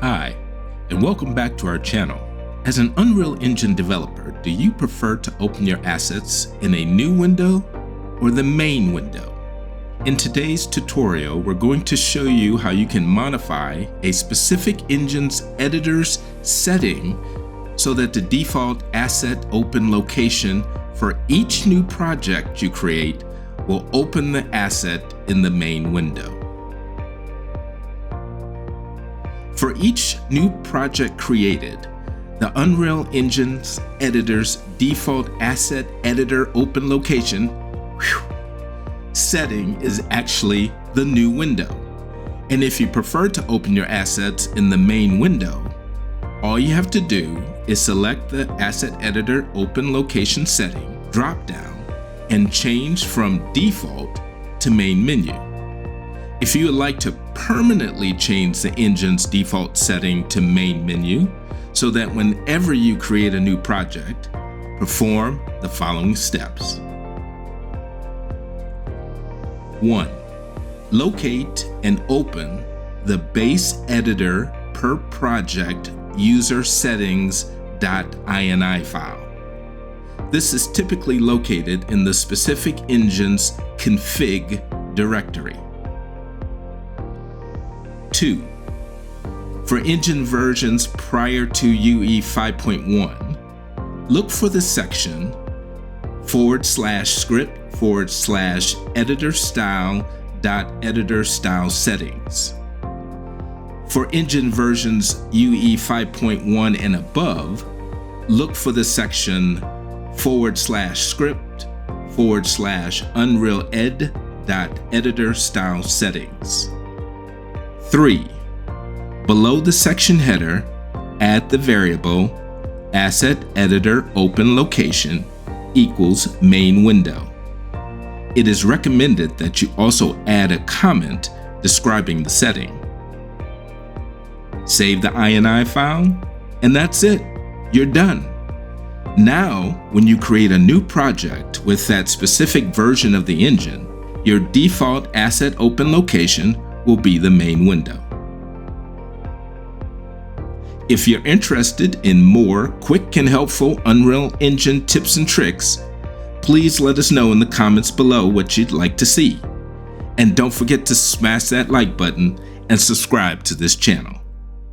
Hi, and welcome back to our channel. As an Unreal Engine developer, do you prefer to open your assets in a new window or the main window? In today's tutorial, we're going to show you how you can modify a specific engine's editor's setting so that the default asset open location for each new project you create will open the asset in the main window. For each new project created, the Unreal Engine's editor's default asset editor open location setting is actually the new window. And if you prefer to open your assets in the main window, all you have to do is select the Asset Editor Open Location setting drop-down and change from default to main menu. If you would like to permanently change the engine's default setting to main menu so that whenever you create a new project, perform the following steps. 1. Locate and open the BaseEditorPerProjectUserSettings.ini file. This is typically located in the specific engine's config directory. 2. For engine versions prior to UE 5.1, look for the section /script/EditorStyle.EditorStyleSettings. For engine versions UE 5.1 and above, look for the section /script/UnrealEd.EditorStyleSettings. 3. Below the section header, add the variable AssetEditorOpenLocation equals main window. It is recommended that you also add a comment describing the setting. Save the INI file, and that's it. You're done. Now, when you create a new project with that specific version of the engine, your default asset open location will be the main window. If you're interested in more quick and helpful Unreal Engine tips and tricks, please let us know in the comments below what you'd like to see. And don't forget to smash that like button and subscribe to this channel.